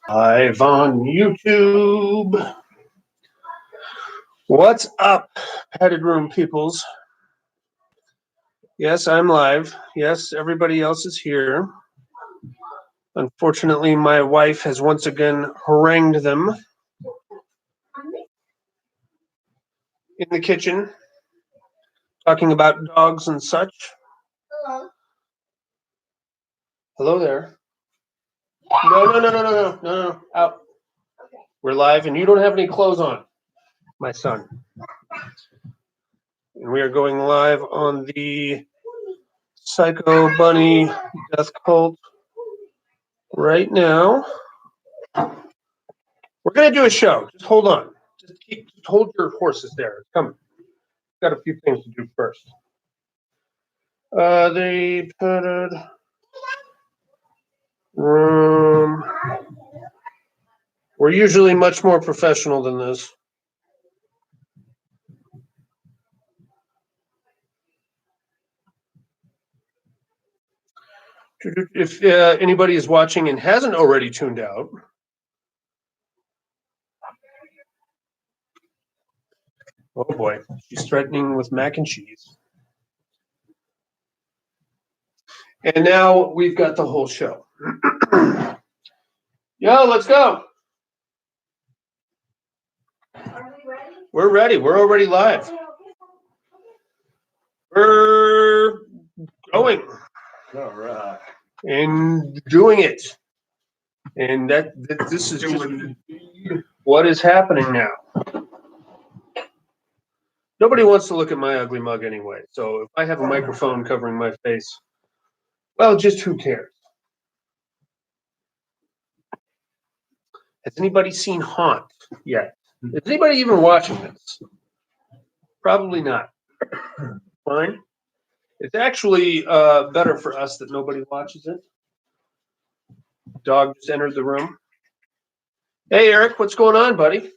Live on YouTube. What's up, Padded Room peoples? Yes, I'm live. Yes, everybody else is here. Unfortunately, my wife has once again harangued them in the kitchen, talking about dogs and such. Hello. Hello there. No. Out. Okay. We're live, and you don't have any clothes on, my son. And we are going live on the Psycho Bunny Death Cult right now. We're going to do a show. Just hold on. Just hold your horses there. It's coming. Got a few things to do first. The Padded Room. We're usually much more professional than this. If anybody is watching and hasn't already tuned out, oh boy, she's threatening with mac and cheese. And now we've got the whole show. Yo, let's go. Are we ready? We're ready. We're already live. We're going. All right. And doing it. And this is just what is happening now. Nobody wants to look at my ugly mug anyway. So if I have a microphone covering my face, well, just who cares? Has anybody seen Haunt yet? Is anybody even watching this? Probably not. Fine. It's actually better for us that nobody watches it. Dog just entered the room. Hey, Eric, what's going on, buddy?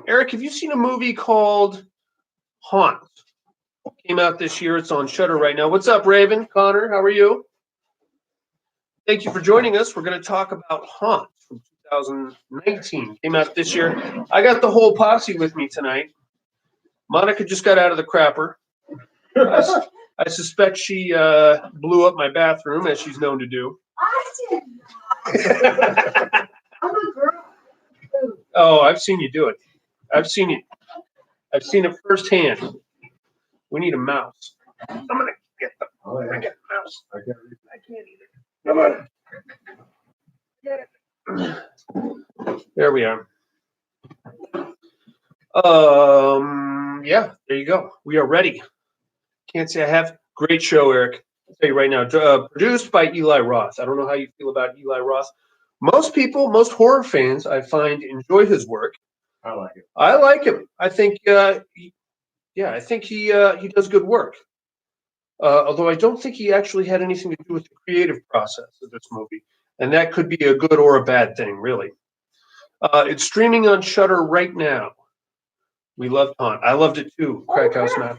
Eric, have you seen a movie called Haunt? Came out this year. It's on Shudder right now. What's up, Raven? Connor, how are you? Thank you for joining us. We're going to talk about Haunt from 2019. Came out this year. I got the whole posse with me tonight. Monica just got out of the crapper. I suspect she blew up my bathroom, as she's known to do. I did not. I'm a girl. Oh, I've seen you do it. I've seen it firsthand. We need a mouse. I'm gonna get the mouse. I can't read. I can't either. Come on. Get it. There we are. Yeah, there you go. We are ready. Can't say I have. Great show, Eric. I'll tell you right now. Produced by Eli Roth. I don't know how you feel about Eli Roth. Most people, most horror fans, I find, enjoy his work. I like it. I like him. I think, I think he does good work. Although I don't think he actually had anything to do with the creative process of this movie, and that could be a good or a bad thing, really. It's streaming on Shudder right now. We loved Haunt. I loved it too. Crack House Matt.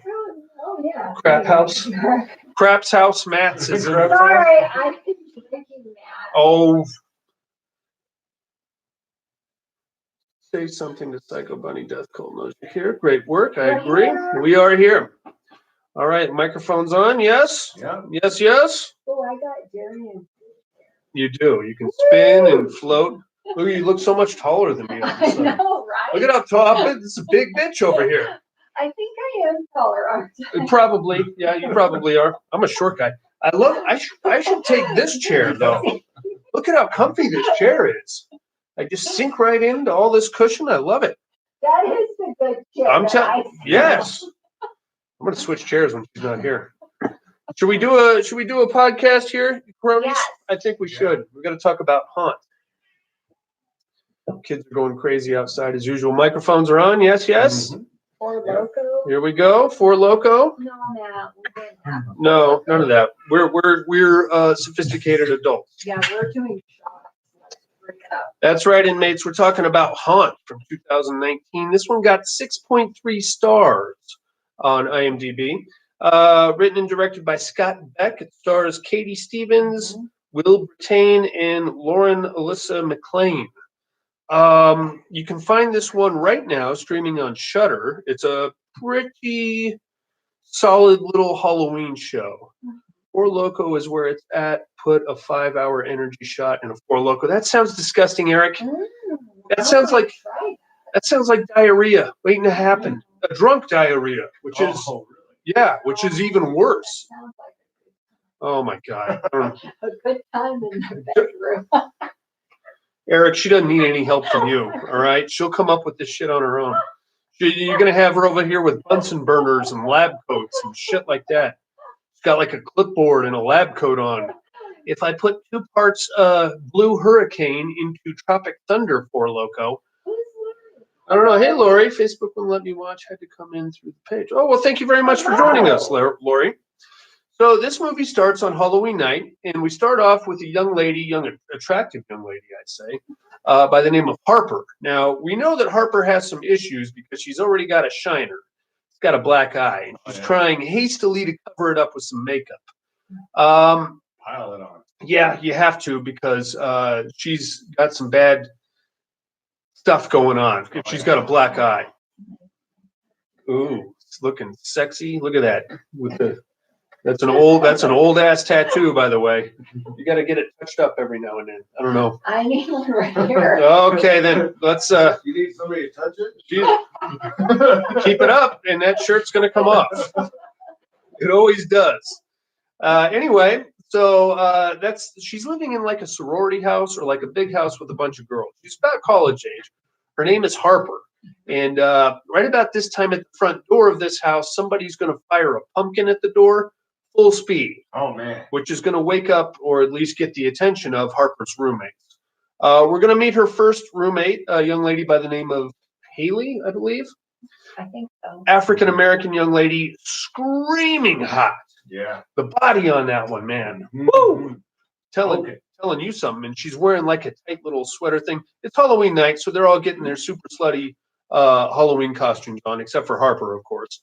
Oh, yeah. Crap House. Crap's House Matt's is in. Sorry, I've been drinking that. Oh. Say something to Psycho Bunny Death Cult knows you're here. Great work. I agree. We are here. All right. Microphone's on. Yes. Yeah. Yes. Oh, I got Jerry and You do. You can spin and float. Look, you look so much taller than me. I know, right? Look at how tall. It's a big bitch over here. I think I am taller, aren't I? Probably. Yeah, you probably are. I'm a short guy. I should take this chair though. Look at how comfy this chair is. I just sink right into all this cushion. I love it. That is the good chair. I'm telling. Yes. I'm gonna switch chairs when she's not here. Should we do a podcast here, Cronies? Yes. I think we should. We're gonna talk about Haunt. Kids are going crazy outside as usual. Microphones are on. Yes. Mm-hmm. Or Loco? Here we go. For Loco. No, Matt. We're doing that. No, none of that. We're sophisticated adults. Yeah, we're doing shots. Break it up. That's right, inmates. We're talking about Haunt from 2019. This one got 6.3 stars on IMDb. Written and directed by Scott Beck. It stars Katie Stevens, Will Brittain and Lauren Alyssa McLean. You can find this one right now streaming on Shudder. It's a pretty solid little Halloween show. Four Loko is where it's at. Put a 5-hour energy shot in a Four Loko. That sounds disgusting, Eric. That sounds like diarrhea waiting to happen. A drunk diarrhea, which is which is even worse. Oh my God. A good time in the bedroom. Eric, she doesn't need any help from you. All right. She'll come up with this shit on her own. You're going to have her over here with Bunsen burners and lab coats and shit like that. She's got like a clipboard and a lab coat on. If I put 2 parts Blue Hurricane into Tropic Thunder Four Loko. I don't know. Hey, Lori, Facebook wouldn't let me watch. Had to come in through the page. Oh, well, thank you very much for joining us, Lori. So this movie starts on Halloween night, and we start off with a attractive young lady, I'd say, by the name of Harper. Now, we know that Harper has some issues because she's already got a shiner. She's got a black eye, and she's trying hastily to cover it up with some makeup. Pile it on. Yeah, you have to because she's got some bad stuff going on. She's got a black eye. Ooh, it's looking sexy. Look at that. That's an old ass tattoo, by the way. You got to get it touched up every now and then. I don't know. I need one right here. Okay, then let's. You need somebody to touch it? Keep it up, and that shirt's gonna come off. It always does. Anyway, so she's living in like a sorority house or like a big house with a bunch of girls. She's about college age. Her name is Harper. And right about this time at the front door of this house, somebody's going to fire a pumpkin at the door, full speed. Oh, man. Which is going to wake up or at least get the attention of Harper's roommates. We're going to meet her first roommate, a young lady by the name of Haley, I believe. I think so. African-American young lady, screaming hot. Yeah. The body on that one, man. Mm-hmm. Woo! Telling you something. And she's wearing like a tight little sweater thing. It's Halloween night, so they're all getting their super slutty Halloween costumes on, except for Harper, of course.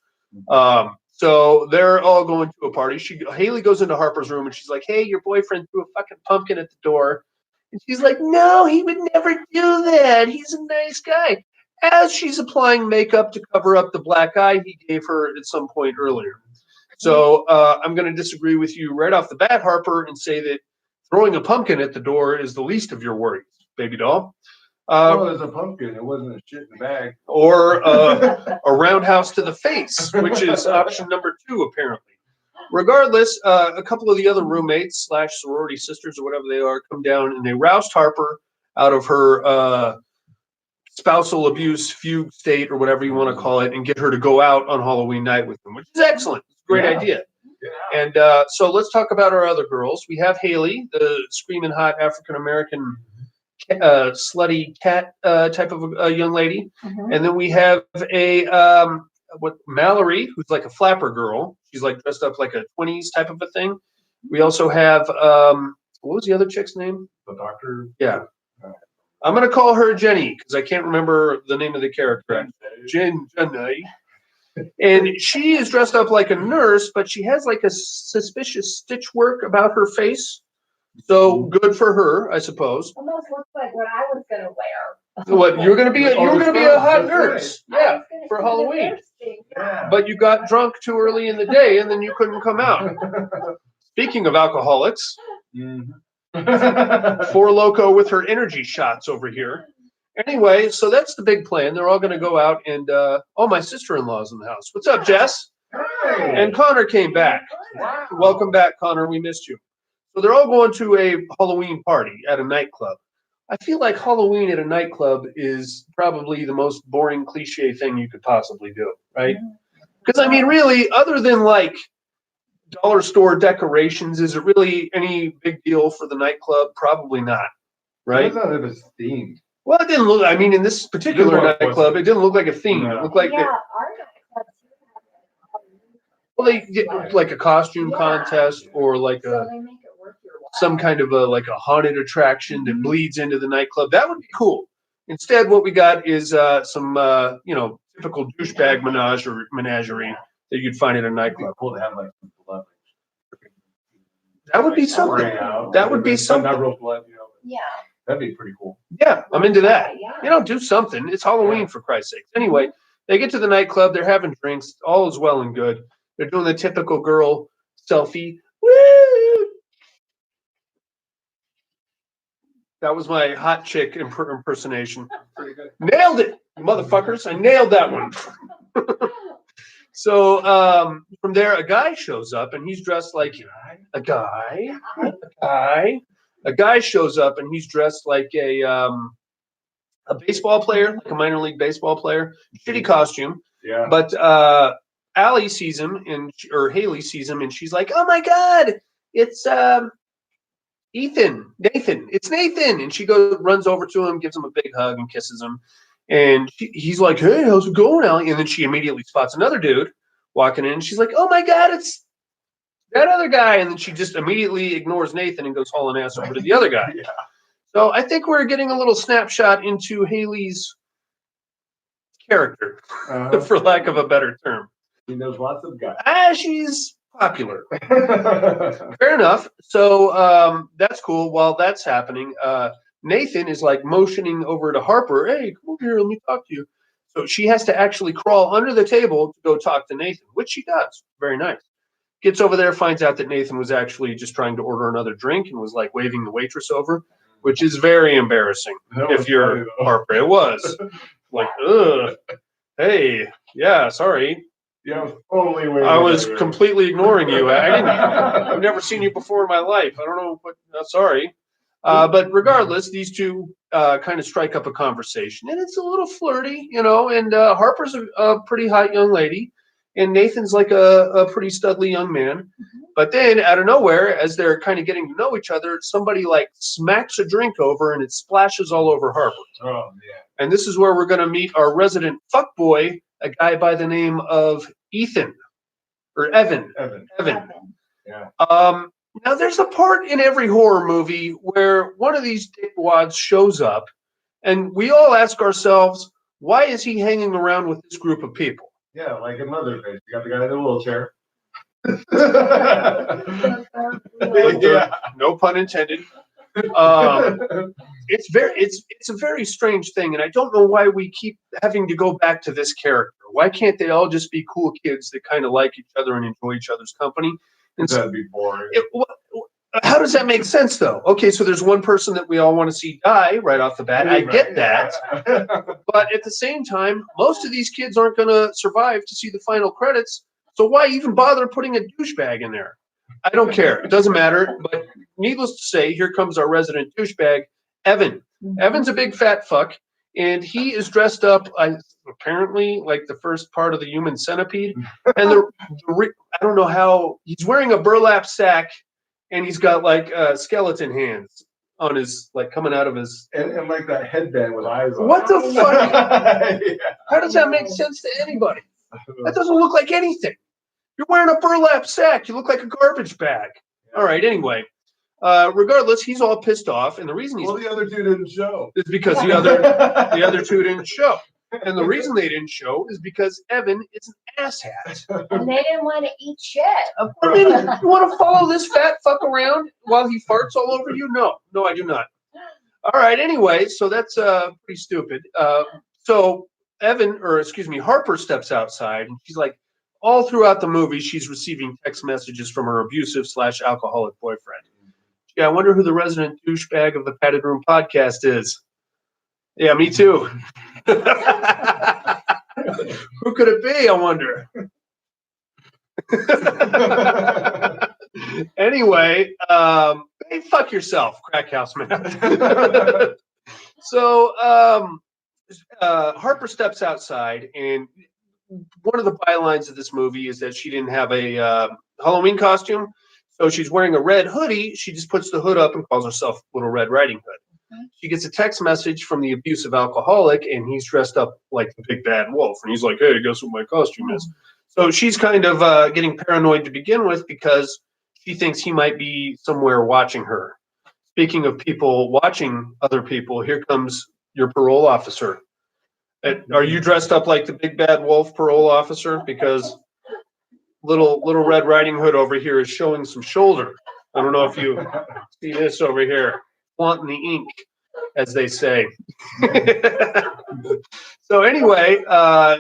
So they're all going to a party. Haley goes into Harper's room and she's like, "Hey, your boyfriend threw a fucking pumpkin at the door." And she's like, "No, he would never do that. He's a nice guy." As she's applying makeup to cover up the black eye he gave her at some point earlier. So I'm going to disagree with you right off the bat, Harper, and say that throwing a pumpkin at the door is the least of your worries, baby doll. Well, there's a pumpkin. It wasn't a shit in the bag. Or a roundhouse to the face, which is option number 2, apparently. Regardless, a couple of the other roommates / sorority sisters or whatever they are come down and they roust Harper out of her spousal abuse fugue state or whatever you want to call it and get her to go out on Halloween night with them, which is excellent. It's a great idea. Yeah. And so let's talk about our other girls. We have Haley, the screaming hot African-American slutty cat type of a young lady. Mm-hmm. And then we have Mallory, who's like a flapper girl. She's like dressed up like a 20s type of a thing. We also have, what was the other chick's name? The doctor? Yeah. I'm going to call her Jenny because I can't remember the name of the character. Jenny. And she is dressed up like a nurse, but she has like a suspicious stitch work about her face. So good for her, I suppose. Almost looks like what I was going to wear. What you're going to be? You're going to be a hot nurse, yeah, for Halloween. Yeah. But you got drunk too early in the day, and then you couldn't come out. Speaking of alcoholics, Four Loko with her energy shots over here. Anyway, so that's the big plan. They're all going to go out and, my sister-in-law's in the house. What's up, Jess? Hey. And Connor came back. Wow. Welcome back, Connor. We missed you. So they're all going to a Halloween party at a nightclub. I feel like Halloween at a nightclub is probably the most boring cliche thing you could possibly do, right? Because, I mean, really, other than like dollar store decorations, is it really any big deal for the nightclub? Probably not, right? I thought it was themed. Well, it didn't look, I mean, in this particular nightclub, it didn't look like a theme. No. It looked like, our nightclubs well, they get like a costume contest or like so they make it worth your while. some kind of like a haunted attraction that bleeds into the nightclub. That would be cool. Instead, what we got is some, typical douchebag menagerie that you'd find at a nightclub. Cool to have like some celebrities. That would be I'll something. hang out. That would be But something. not real blood, you know. Yeah. That'd be pretty cool. Yeah, I'm into that. Yeah. Do something. It's Halloween, for Christ's sake. Anyway, they get to the nightclub. They're having drinks. All is well and good. They're doing the typical girl selfie. Woo! That was my hot chick impersonation. Pretty good. Nailed it, you motherfuckers. I nailed that one. So from there, a guy shows up, and he's dressed like a guy. A guy shows up, and he's dressed like a baseball player, like a minor league baseball player. Shitty costume. Yeah. But Allie sees him, or Haley sees him, and she's like, "Oh my God, it's Nathan. It's Nathan!" And she runs over to him, gives him a big hug, and kisses him. And he's like, "Hey, how's it going, Allie?" And then she immediately spots another dude walking in. And she's like, "Oh my God, it's that other guy!" And then she just immediately ignores Nathan and goes hauling ass over to the other guy. Yeah. So I think we're getting a little snapshot into Haley's character, for lack of a better term. He knows lots of guys. She's popular. Fair enough. So that's cool. While that's happening, Nathan is like motioning over to Harper. "Hey, come over here. Let me talk to you." So she has to actually crawl under the table to go talk to Nathan, which she does. Very nice. Gets over there, finds out that Nathan was actually just trying to order another drink and was like waving the waitress over, which is very embarrassing if you're Harper. It was like, ugh. Hey, yeah, sorry. Yeah, totally. I was completely ignoring you. I've never seen you before in my life. I don't know what. Sorry, but regardless, these two kind of strike up a conversation, and it's a little flirty, And Harper's a pretty hot young lady, and Nathan's like a pretty studly young man. But then, out of nowhere, as they're kind of getting to know each other, somebody like smacks a drink over, and it splashes all over Harper. Oh yeah. And this is where we're going to meet our resident fuckboy, a guy by the name of Ethan, or Evan. Evan. Yeah. Now, there's a part in every horror movie where one of these dickwads shows up, and we all ask ourselves, why is he hanging around with this group of people? Yeah, like in Leatherface. You got the guy in the wheelchair. Yeah. No pun intended. It's a very strange thing, and I don't know why we keep having to go back to this character. Why can't they all just be cool kids that kind of like each other and enjoy each other's company? And That'd be boring. How does that make sense, though? Okay, so there's one person that we all want to see die right off the bat. I get that. But at the same time, most of these kids aren't going to survive to see the final credits. So why even bother putting a douchebag in there? I don't care. It doesn't matter. But needless to say, here comes our resident douchebag, Evan. Evan's a big fat fuck, and he is dressed up apparently like the first part of the human centipede. And I don't know how he's wearing a burlap sack, and he's got like skeleton hands on his, like coming out of his. And like that headband with eyes on. What the fuck? Yeah. How does that make sense to anybody? That doesn't look like anything. You're wearing a burlap sack. You look like a garbage bag. All right. Anyway, regardless, he's all pissed off, and the reason the other two didn't show is because the other two didn't show, and the reason they didn't show is because Evan is an asshat. And they didn't want to eat shit. I mean, you want to follow this fat fuck around while he farts all over you? No, I do not. All right. Anyway, so that's pretty stupid. So Harper steps outside, and she's like, all throughout the movie, she's receiving text messages from her abusive/alcoholic boyfriend. Yeah, I wonder who the resident douchebag of the Padded Room podcast is. Yeah, me too. Who could it be, I wonder? Anyway, hey, fuck yourself, crack house man. So Harper steps outside, and one of the bylines of this movie is that she didn't have a Halloween costume, so she's wearing a red hoodie. She just puts the hood up and calls herself Little Red Riding Hood. She gets a text message from the abusive alcoholic, and he's dressed up like the big bad wolf, and he's like, "Hey, guess what my costume is?" So she's kind of getting paranoid to begin with because she thinks he might be somewhere watching her. Speaking of people watching other people, here comes your parole officer. Are you dressed up like the big bad wolf, parole officer? Because little Red Riding Hood over here is showing some shoulder. I don't know if you see this over here, flaunting the ink, as they say. So anyway,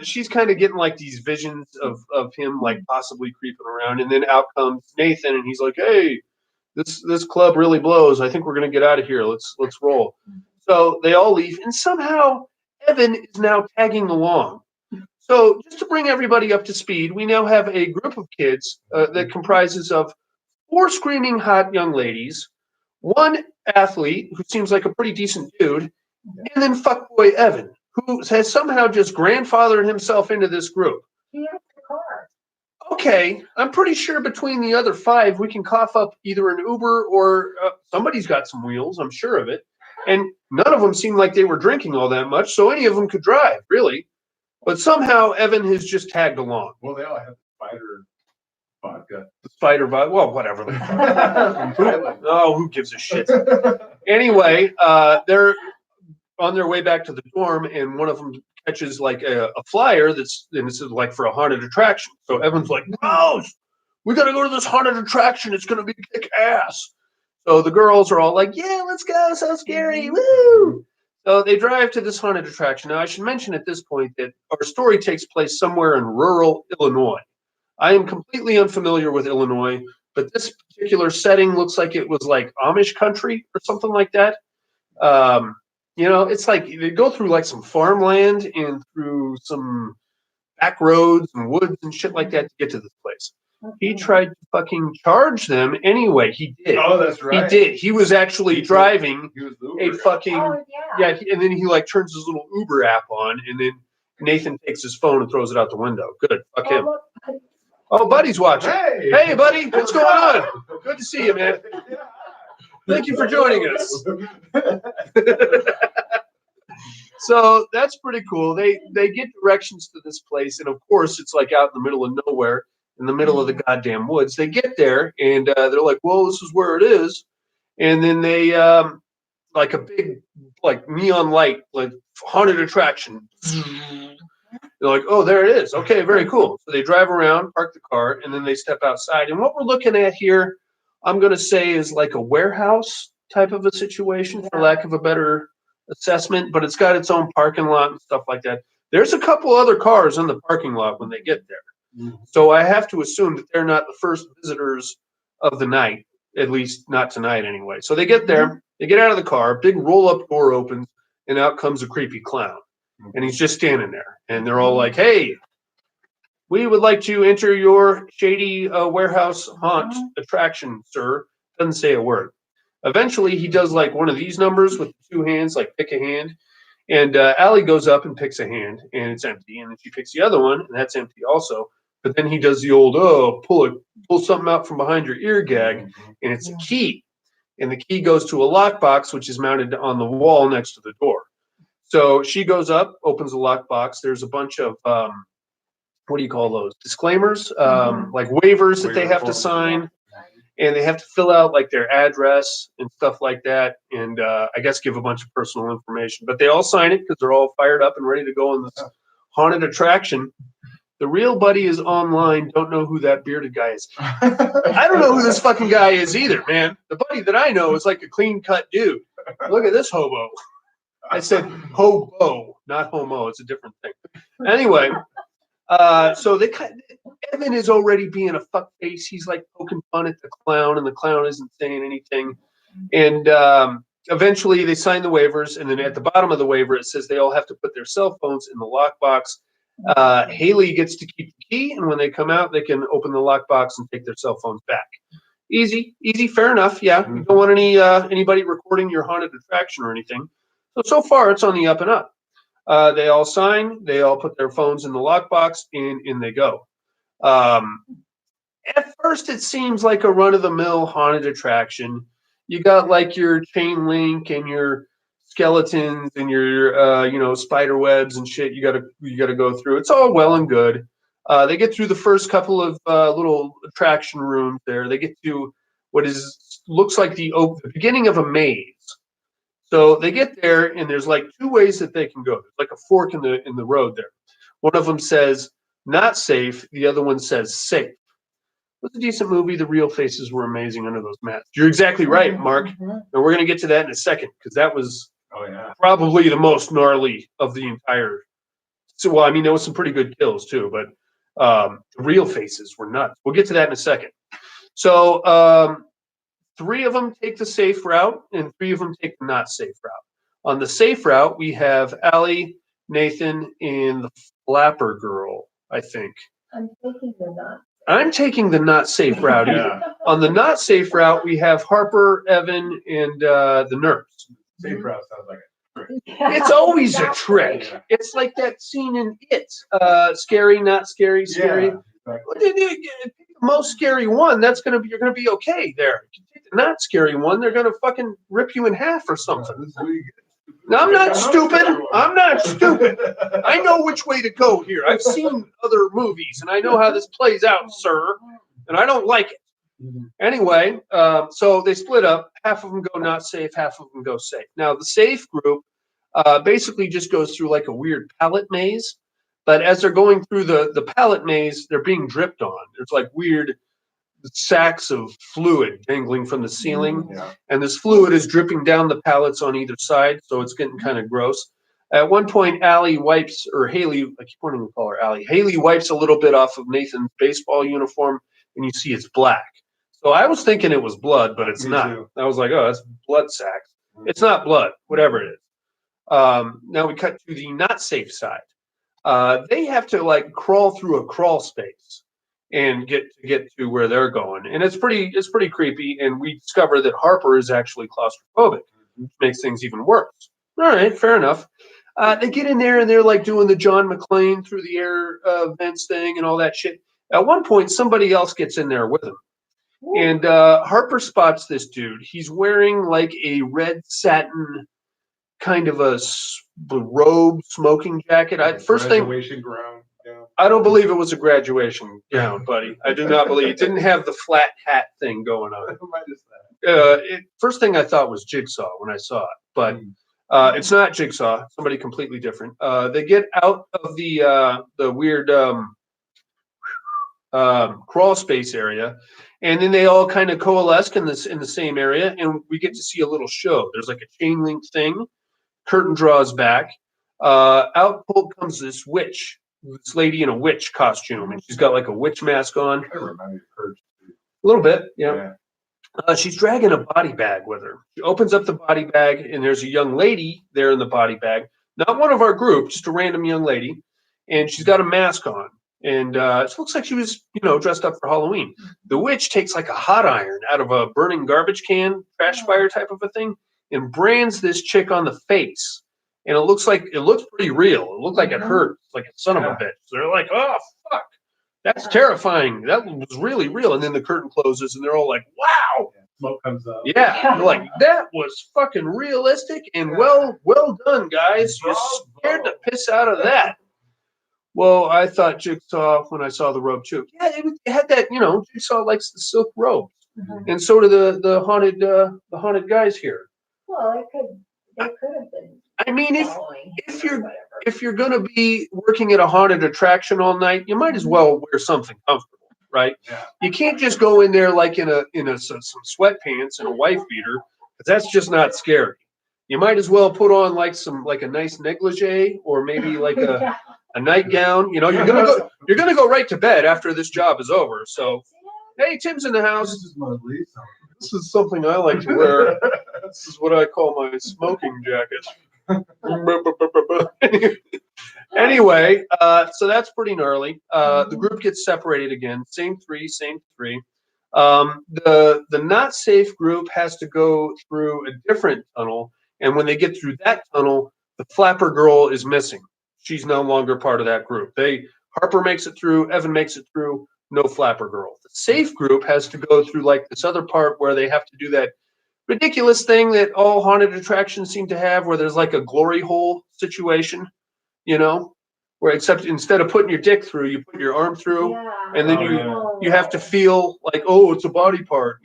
she's kind of getting like these visions of him like possibly creeping around, and then out comes Nathan, and he's like, "Hey, this club really blows. I think we're gonna get out of here. Let's roll." So they all leave, and somehow Evan is now tagging along. So just to bring everybody up to speed, we now have a group of kids that comprises of 4 screaming hot young ladies, 1 athlete who seems like a pretty decent dude, and then fuckboy Evan, who has somehow just grandfathered himself into this group. He has the car. Okay, I'm pretty sure between the other 5, we can cough up either an Uber or somebody's got some wheels, I'm sure of it. And none of them seemed like they were drinking all that much, so any of them could drive, really. But somehow Evan has just tagged along. Well, they all have spider vodka. The spider vibe, well, whatever. Oh, who gives a shit? Anyway, they're on their way back to the dorm, and one of them catches like a flyer and this is like for a haunted attraction. So Evan's like, "Gross! We gotta go to this haunted attraction. It's gonna be kick ass." So the girls are all like, "Yeah, let's go! So scary! Woo!" So they drive to this haunted attraction. Now I should mention at this point that our story takes place somewhere in rural Illinois. I am completely unfamiliar with Illinois, but this particular setting looks like it was like Amish country or something like that. You know, it's like they go through like some farmland and through some back roads and woods and shit like that to get to this place. He tried to fucking charge them anyway. He did. Oh, that's right. He did. He was actually driving He was a fucking Oh, yeah. and then he like turns his little Uber app on, and then Nathan takes his phone and throws it out the window. Good. Fuck him. look. Oh, buddy's watching. Hey, buddy, what's going on? Good to see you, man. Thank you for joining us. So that's pretty cool. They get directions to this place, and of course, it's like out in the middle of nowhere, in the middle of the goddamn woods. They get there, and they're like, "Well, this is where it is." And then they like a big like neon light, like haunted attraction. They're like, "Oh, there it is. Okay, very cool." So they drive around, park the car, and then they step outside. And what we're looking at here, I'm going to say, is like a warehouse type of a situation, for lack of a better assessment, but it's got its own parking lot and stuff like that. There's a couple other cars in the parking lot when they get there. So I have to assume that they're not the first visitors of the night, at least not tonight anyway. So they get there, they get out of the car, big roll-up door opens, and out comes a creepy clown. And he's just standing there. And they're all like, "Hey, we would like to enter your shady warehouse haunt attraction, sir." Doesn't say a word. Eventually, he does like one of these numbers with 2 hands, like pick a hand. And Allie goes up and picks a hand, and it's empty. And then she picks the other one, and that's empty also. But then he does the old, pull something out from behind your ear gag, and it's a key. And the key goes to a lockbox, which is mounted on the wall next to the door. So she goes up, opens the lockbox. There's a bunch of, what do you call those? Disclaimers, like waivers that they have to sign. And they have to fill out like their address and stuff like that. And I guess give a bunch of personal information. But they all sign it because they're all fired up and ready to go on this haunted attraction. The real buddy is online. Don't know who that bearded guy is. I don't know who this fucking guy is either, man. The buddy that I know is like a clean-cut dude. Look at this hobo. I said hobo, not homo. It's a different thing. Anyway, so Evan is already being a fuckface. He's like poking fun at the clown, and the clown isn't saying anything. And eventually they sign the waivers, and then at the bottom of the waiver it says they all have to put their cell phones in the lockbox. Haley gets to keep the key, and when they come out, they can open the lockbox and take their cell phones back. Easy, fair enough. Yeah, you don't want anybody recording your haunted attraction or anything. So far, it's on the up and up. They all sign. They all put their phones in the lockbox, and in they go. At first, it seems like a run-of-the-mill haunted attraction. You got like your chain link and your skeletons and your spider webs and shit. You gotta go through. It's all well and good. They get through the first couple of little attraction rooms there. They get to what looks like the beginning of a maze. So they get there, and there's like 2 ways that they can go. There's like a fork in the road there. One of them says not safe. The other one says safe. was a decent movie. The real faces were amazing under those masks. You're exactly right, Mark. And we're going to get to that in a second because that was probably the most gnarly of the entire. So, well, I mean, there was some pretty good kills too, but the real faces were nuts. We'll get to that in a second. So 3 of them take the safe route, and 3 of them take the not safe route. On the safe route, we have Allie, Nathan, and the Flapper Girl, I think. I'm taking the not. I'm taking the not safe route either. On the not safe route, we have Harper, Evan, and the nurse. Safe route sounds like It's always a trick. It's like that scene in It. Scary, not scary, scary. Yeah, exactly. Well, then you get the most scary one. You're gonna be okay there. If you take the not scary one, they're gonna fucking rip you in half or something. No, I'm not stupid. I'm not stupid. I know which way to go here. I've seen other movies and I know how this plays out, sir. And I don't like it. Anyway, so they split up. Half of them go not safe, half of them go safe. Now, the safe group basically just goes through like a weird pallet maze. But as they're going through the pallet maze, they're being dripped on. There's like weird sacks of fluid dangling from the ceiling. Yeah. And this fluid is dripping down the pallets on either side, so it's getting kind of gross. At one point, Haley, I keep wanting to call her Allie. Haley wipes a little bit off of Nathan's baseball uniform, and you see it's black. So I was thinking it was blood, but it's Me not. too. I was like, oh, that's blood sacks. It's not blood, whatever it is. Now we cut to the not safe side. They have to like crawl through a crawl space and get to where they're going, and it's pretty creepy. And we discover that Harper is actually claustrophobic, which makes things even worse. All right, fair enough. They get in there and they're like doing the John McClane through the air vents thing and all that shit. At one point, somebody else gets in there with them, and Harper spots this dude. He's wearing like a red satin kind of a robe, smoking jacket. Graduation gown. Yeah. I don't believe it was a graduation gown, buddy. I do not believe it didn't have the flat hat thing going on. First thing I thought was Jigsaw when I saw it, but it's not Jigsaw. Somebody completely different. They get out of the weird crawl space area, and then they all kind of coalesce in the same area, and we get to see a little show. There's like a chain link thing. Curtain draws back. Out comes this witch. This lady in a witch costume, and she's got like a witch mask on. I remind me of her. A little bit, yeah. She's dragging a body bag with her. She opens up the body bag, and there's a young lady there in the body bag. Not one of our group, just a random young lady. And she's got a mask on. And it looks like she was, dressed up for Halloween. The witch takes like a hot iron out of a burning garbage can, trash fire type of a thing, and brands this chick on the face. And it looks pretty real. It looked like it hurt, like a son of a bitch. So they're like, oh, fuck. That's terrifying. That was really real. And then the curtain closes, and they're all like, wow. Smoke comes up. Yeah. They're like, that was fucking realistic and well done, guys. You scared the piss out of that. Well, I thought Jigsaw when I saw the robe, too. Yeah, it had that, Jigsaw likes the silk robes. Mm-hmm. And so do the haunted guys here. Well, they could have been. I mean, if you're gonna be working at a haunted attraction all night, you might as well wear something comfortable, right? Yeah. You can't just go in there like in some sweatpants and a wife beater, because that's just not scary. You might as well put on like a nice negligee or maybe like a nightgown. You're gonna go right to bed after this job is over. So, hey, Tim's in the house. This is something I like to wear. This is what I call my smoking jacket. Anyway, so that's pretty gnarly. The group gets separated again. Same three. The not safe group has to go through a different tunnel, and when they get through that tunnel, the Flapper Girl is missing. She's no longer part of that group. Harper makes it through. Evan makes it through. No Flapper Girl. The safe group has to go through like this other part where they have to do that ridiculous thing that all haunted attractions seem to have, where there's like a glory hole situation, where except instead of putting your dick through, you put your arm through, and then you have to feel like, oh, it's a body part,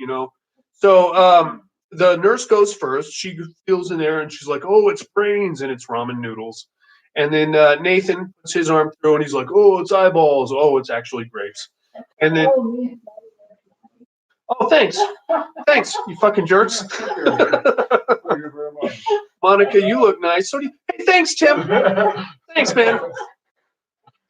So the nurse goes first. She feels in there, and she's like, oh, it's brains, and it's ramen noodles. And then Nathan puts his arm through, and he's like, oh, it's eyeballs. Oh, it's actually grapes. And then Oh, thanks. Thanks, you fucking jerks. Thank you very much. Monica, you look nice. So do you. Hey, thanks, Tim. Thanks, man.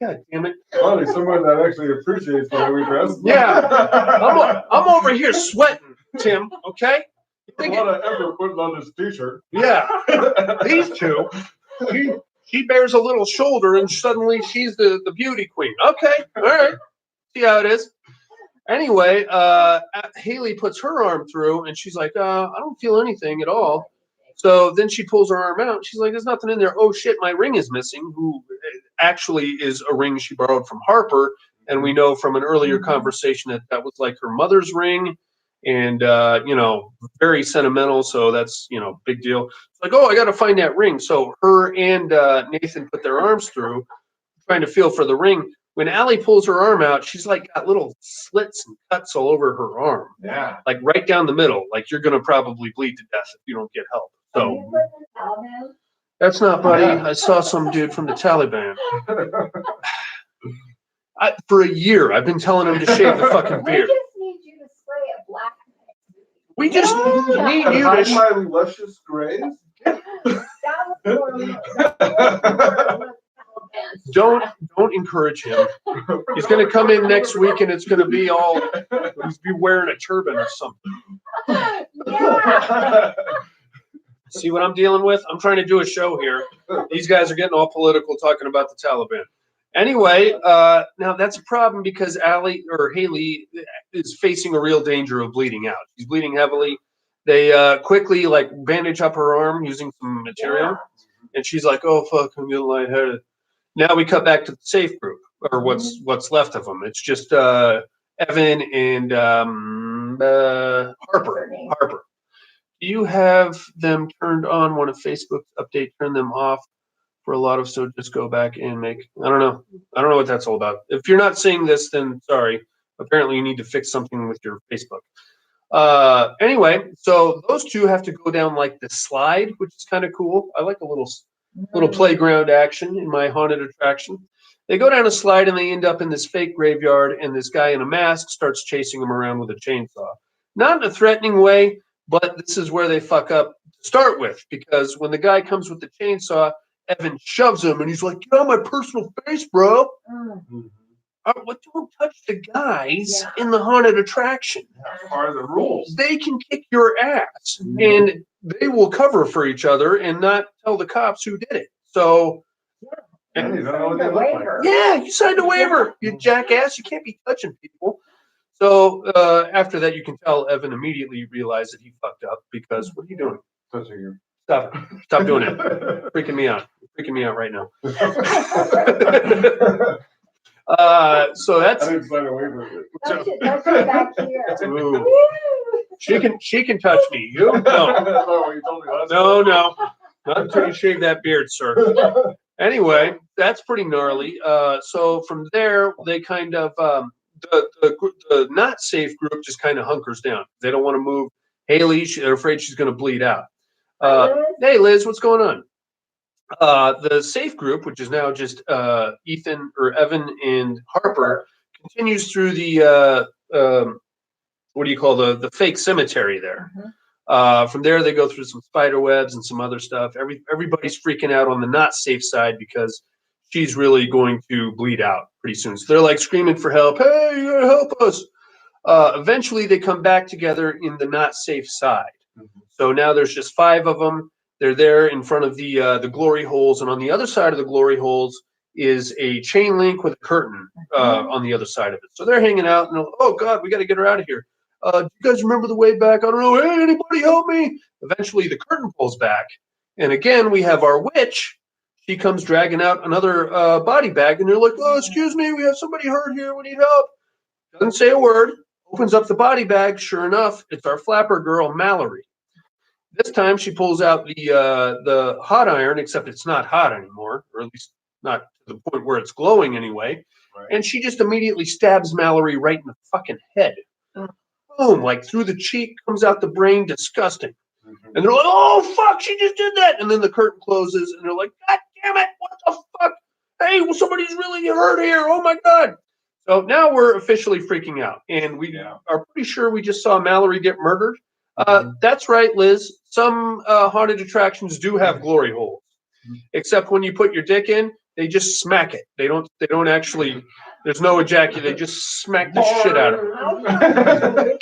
God damn it. Finally, someone that actually appreciates the way we dress. Yeah. I'm over here sweating, Tim, okay? A lot of effort putting on this t-shirt. Yeah. These two. She bears a little shoulder and suddenly she's the beauty queen. Okay. All right. See how it is. Anyway, Haley puts her arm through and she's like, I don't feel anything at all. So then she pulls her arm out. She's like, there's nothing in there. Oh shit, my ring is missing, who actually is a ring she borrowed from Harper. And we know from an earlier conversation that that was like her mother's ring and, very sentimental. So that's, big deal. It's like, oh, I got to find that ring. So her and Nathan put their arms through trying to feel for the ring. When Allie pulls her arm out, she's like got little slits and cuts all over her arm. Yeah. Like right down the middle. Like you're going to probably bleed to death if you don't get help. So that's not buddy. I saw some dude from the Taliban. For a year, I've been telling him to shave the fucking beard. We just need you to spray a black. We just need you Hide to. my luscious grays. Don't encourage him. He's going to come in next week and it's going to be all. He's be wearing a turban or something. Yeah. See what I'm dealing with? I'm trying to do a show here. These guys are getting all political talking about the Taliban. Anyway, now that's a problem because Haley is facing a real danger of bleeding out. She's bleeding heavily. They quickly bandage up her arm using some material, and she's like, "Oh fuck, I'm getting lightheaded." Now we cut back to the safe group, or what's left of them. It's just Evan and Harper. Do you have them turned on when a Facebook update turn them off for a lot of, so just go back and make, I don't know what that's all about. If you're not seeing this, then sorry. Apparently you need to fix something with your Facebook. Anyway, so those two have to go down like the slide, which is kind of cool. I like a little playground action in my haunted attraction. They go down a slide and they end up in this fake graveyard, and this guy in a mask starts chasing them around with a chainsaw. Not in a threatening way, but this is where they fuck up to start with, because when the guy comes with the chainsaw, Evan shoves him and he's like, "Get on my personal face, bro." Don't touch the guys in the haunted attraction. That's part of the rules. They can kick your ass and they will cover for each other and not tell the cops who did it. So, And you don't know what they look like. yeah, you signed a waiver, you jackass. You can't be touching people. So after that, you can tell Evan immediately realized that he fucked up because what are you doing? Touching you. Stop it. Stop doing it. Freaking me out. You're freaking me out right now. So that's. I didn't sign a waiver. Touch it back here. Ooh. She can touch me. You no. That's not what you told me last No. Not until you shave that beard, sir. Anyway, that's pretty gnarly. So from there, they kind of the not safe group just kind of hunkers down. They don't want to move. Haley, they're afraid she's going to bleed out. Hey, Liz, what's going on? The safe group, which is now just Ethan or Evan and Harper, continues through the what do you call the fake cemetery there. From there, they go through some spider webs and some other stuff. Everybody's freaking out on the not safe side because she's really going to bleed out pretty soon. So they're like screaming for help. Hey, you gotta help us. Eventually, they come back together in the not safe side. So now there's just 5 of them. They're there in front of the glory holes, and on the other side of the glory holes is a chain link with a curtain on the other side of it. So they're hanging out, and oh god, we got to get her out of here. Do you guys remember the way back? I don't know. Hey, anybody help me? Eventually, the curtain pulls back, and again we have our witch. She comes dragging out another body bag, and they're like, "Oh, excuse me, we have somebody hurt here. We need help." Doesn't say a word. Opens up the body bag. Sure enough, it's our flapper girl, Mallory. This time she pulls out the hot iron, except it's not hot anymore, or at least not to the point where it's glowing anyway. Right. And she just immediately stabs Mallory right in the fucking head. Boom, like through the cheek, comes out the brain, disgusting. And they're like, "Oh, fuck, she just did that." And then the curtain closes, and they're like, "God damn it, what the fuck? Hey, well, somebody's really hurt here. Oh, my God." So now we're officially freaking out, and we Yeah. are pretty sure we just saw Mallory get murdered. That's right, Liz. Some haunted attractions do have glory holes, except when you put your dick in, they just smack it. They don't. They don't actually. There's no ejaculate. They just smack the shit out of it.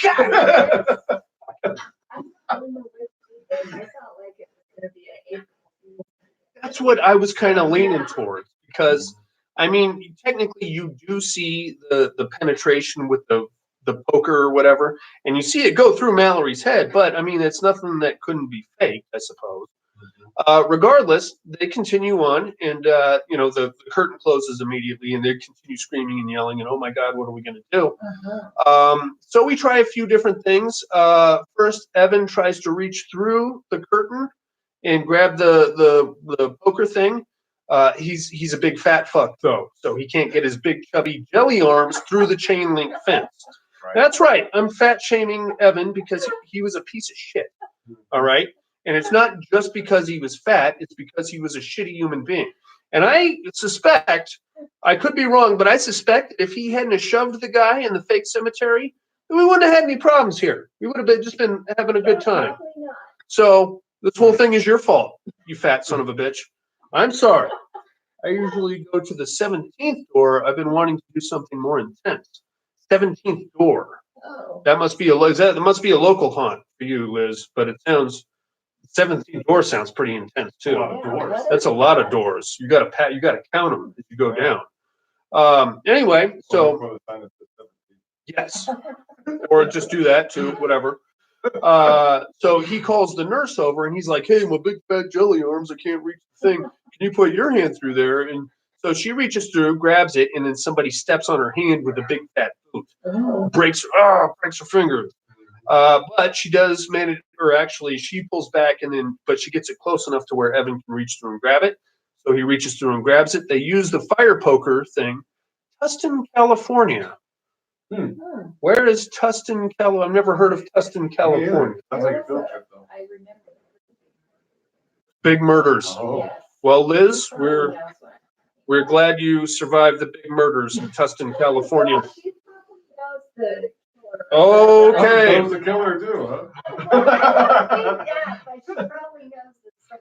That's what I was kind of leaning towards, because I mean, technically, you do see the penetration with the poker or whatever, and you see it go through Mallory's head. But I mean, it's nothing that couldn't be faked, I suppose. Regardless, they continue on, and you know, the curtain closes immediately, and they continue screaming and yelling, and oh my God, what are we going to do? So we try a few different things. First, Evan tries to reach through the curtain and grab the poker thing. He's a big fat fuck though, so he can't get his big chubby jelly arms through the chain link fence. Right. That's right. I'm fat shaming Evan because he was a piece of shit. All right. And it's not just because he was fat, it's because he was a shitty human being. And I suspect, I could be wrong, but I suspect if he hadn't have shoved the guy in the fake cemetery, then we wouldn't have had any problems here. We would have just been having a good time. So this whole thing is your fault, you fat son of a bitch. I'm sorry. I usually go to the 17th door. I've been wanting to do something more intense. 17th door. Oh. That must be a local haunt for you, Liz, but it sounds 17th door sounds pretty intense too. A lot of doors. That's a lot of doors. You got to count them as you go down. Anyway, so yes, or just do that too, whatever. So he calls the nurse over and he's like, "Hey, my big fat jelly arms, I can't reach the thing. Can you put your hand through there?" And so she reaches through, grabs it, and then somebody steps on her hand with a big fat boot, breaks her finger. But she does manage, or actually she pulls back but she gets it close enough to where Evan can reach through and grab it. So he reaches through and grabs it. They use the fire poker thing. Tustin, California. Where is Tustin, California? I've never heard of Tustin, California. Sounds like a field trip though. I remember. Big murders. Oh. Yes. Well, Liz, we're glad you survived the big murders in Tustin, California. She probably knows the killer. Okay. That was the killer too, huh? I think that, but she probably knows the story.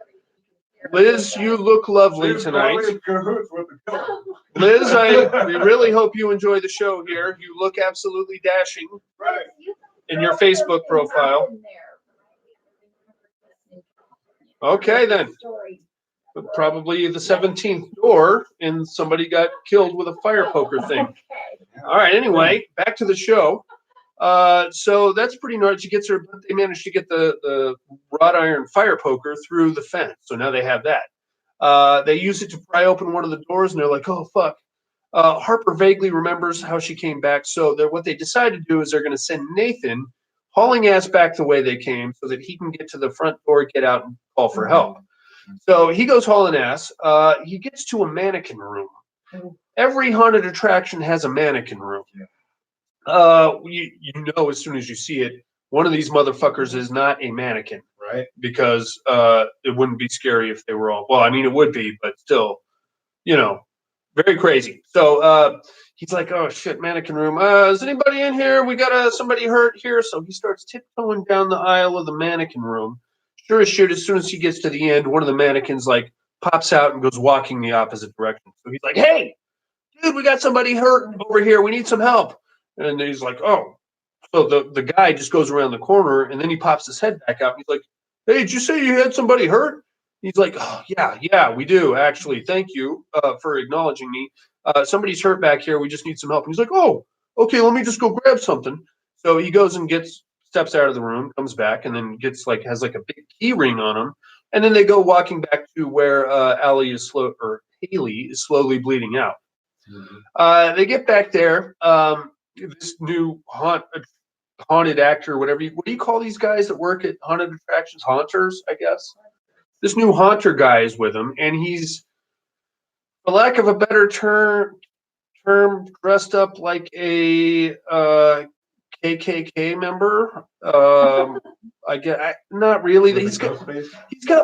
Liz, you look lovely She's tonight. probably in cahoots with the killer. Liz, we really hope you enjoy the show here. You look absolutely dashing Right. in your Facebook profile. Okay, then. Probably the 17th door, and somebody got killed with a fire poker thing. All right, anyway, back to the show. So that's pretty nice. She gets her, they managed to get the wrought iron fire poker through the fence. So now they have that. They use it to pry open one of the doors, and they're like, oh, fuck. Harper vaguely remembers how she came back. So what they decide to do is they're going to send Nathan hauling ass back the way they came so that he can get to the front door, get out, and call for help. So he goes hauling ass. He gets to a mannequin room. Every haunted attraction has a mannequin room. You know as soon as you see it, one of these motherfuckers is not a mannequin, Right. because it wouldn't be scary if they were all. Well, I mean, it would be, but still, you know, very crazy. So he's like, "Oh shit, mannequin room. Is anybody in here? We got somebody hurt here." So he starts tiptoeing down the aisle of the mannequin room. Sure as shit, as soon as he gets to the end, one of the mannequins like pops out and goes walking the opposite direction. So he's like, "Hey, dude, we got somebody hurt over here. We need some help." And he's like, "Oh." So the guy just goes around the corner, and then he pops his head back out. And he's like, "Hey, did you say you had somebody hurt?" He's like, "Oh, yeah, we do, actually. Thank you for acknowledging me. Somebody's hurt back here. We just need some help." And he's like, "Oh, okay, let me just go grab something." So he goes and steps out of the room, comes back, and then has like a big key ring on him. And then they go walking back to where Haley is slowly bleeding out. They get back there. This new haunted actor, what do you call these guys that work at haunted attractions? Haunters, I guess. This new haunter guy is with him, and he's, for lack of a better term, dressed up like a KKK member. I get not really. He's got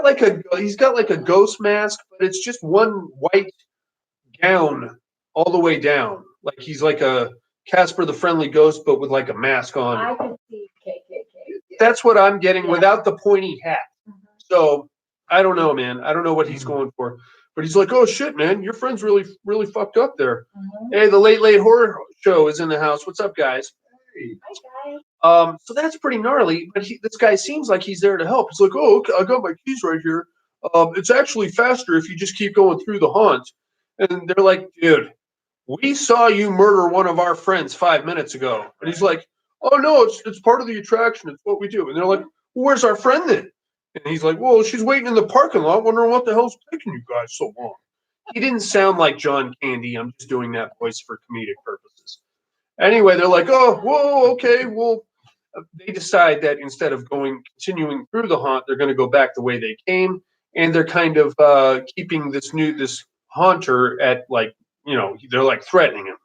like a ghost mask, but it's just one white gown all the way down. like he's like a Casper the Friendly Ghost, but with like a mask on. I could see KKK. That's what I'm getting Yeah. without the pointy hat. Mhm. So I don't know, man. I don't know what he's going for. But he's like, oh shit, man, your friend's really, really fucked up there. Mhm. Hey, the Late Horror Show is in the house. What's up, guys? Hi, guys. So that's pretty gnarly. But this guy seems like he's there to help. He's like, oh, okay, I got my keys right here. It's actually faster if you just keep going through the haunt. And they're like, dude, we saw you murder one of our friends 5 minutes ago. And he's like, oh no, it's part of the attraction. It's what we do. And they're like, well, where's our friend then? And he's like, well, she's waiting in the parking lot, wondering what the hell's taking you guys so long. He didn't sound like John Candy. I'm just doing that voice for comedic purposes. Anyway, they're like, oh, whoa, okay. Well, they decide that instead of continuing through the haunt, they're going to go back the way they came. And they're kind of keeping this haunter at like, they're like threatening him.